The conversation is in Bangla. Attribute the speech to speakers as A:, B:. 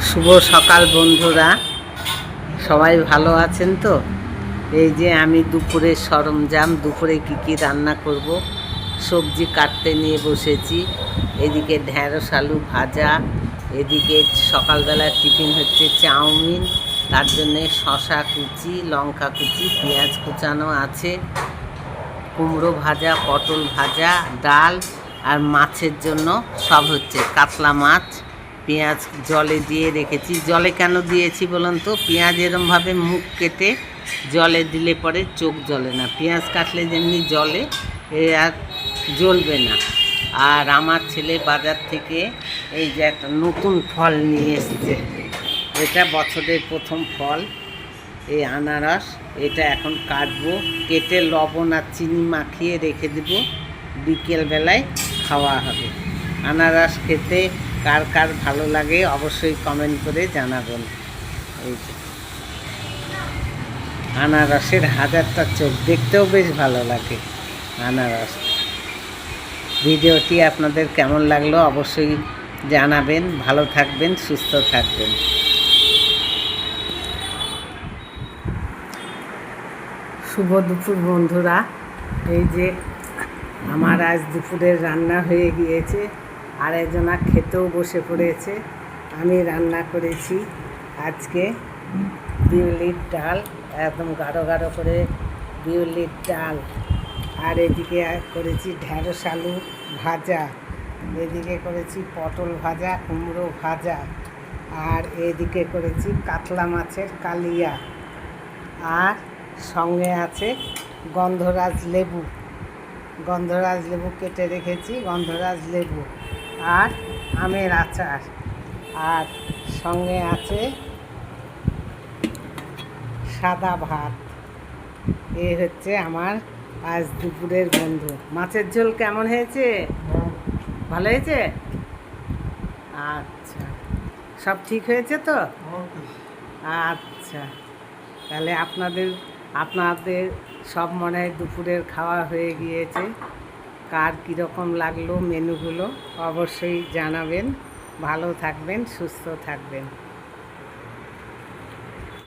A: শুভ সকাল বন্ধুরা, সবাই ভালো আছেন তো? এই যে আমি দুপুরের সরঞ্জাম, দুপুরে কী রান্না করব সবজি কাটতে নিয়ে বসেছি। এদিকে ঢ্যাঁড়স আলু ভাজা, এদিকে সকালবেলার টিফিন হচ্ছে চাউমিন, তার জন্যে শশা কুচি, লঙ্কা কুচি, পেঁয়াজ কুচানো আছে, কুমড়ো ভাজা, পটল ভাজা, ডাল, আর মাছের জন্য সব হচ্ছে কাতলা মাছ। পেঁয়াজ জলে দিয়ে রেখেছি। জলে কেন দিয়েছি বলুন তো? পেঁয়াজ এরমভাবে মুখ কেটে জলে দিলে পরে চোখ জ্বলে না, পেঁয়াজ কাটলে যেমনি জলে এ আর জ্বলবে না। আর আমার ছেলে বাজার থেকে এই যে একটা নতুন ফল নিয়ে এসছে, এটা বছরের প্রথম ফল, এই আনারস। এটা এখন কাটবো, কেটে লবণ আর চিনি মাখিয়ে রেখে দেব, বিকেলবেলায় খাওয়া হবে। আনারস খেতে কার কার ভালো লাগে অবশ্যই কমেন্ট করে জানাবেন। এই যে আনারসের হাজারটা চোখ, দেখতেও বেশ ভালো লাগে আনারস। ভিডিওটি আপনাদের কেমন লাগলো অবশ্যই জানাবেন। ভালো থাকবেন, সুস্থ থাকবেন। শুভ দুপুর বন্ধুরা, এই যে আমার আজ দুপুরের রান্না হয়ে গিয়েছে, আরেকজনা খেতেও বসে পড়েছে। আমি রান্না করেছি আজকে বিউলির ডাল, একদম গাঢ় গাঢ় করে বিউলির ডাল, আর এদিকে করেছি ঢ্যাঁড়স আলু ভাজা, এদিকে করেছি পটল ভাজা, কুমড়ো ভাজা, আর এদিকে করেছি কাতলা মাছের কালিয়া, আর সঙ্গে আছে গন্ধরাজ লেবু, গন্ধরাজ লেবু কেটে রেখেছি, গন্ধরাজ লেবু, আর আমের আচার, আর সঙ্গে আছে সাদা ভাত। এ হচ্ছে আমার আজ দুপুরের বন্ধু। মাছের ঝোল কেমন হয়েছে? ভালো হয়েছে? আচ্ছা, সব ঠিক হয়েছে তো? আচ্ছা, তাহলে আপনাদের সব মনে হয় দুপুরের খাওয়া হয়ে গিয়েছে। কার কীরকম লাগলো মেনুগুলো অবশ্যই জানাবেন। ভালো থাকবেন, সুস্থ থাকবেন।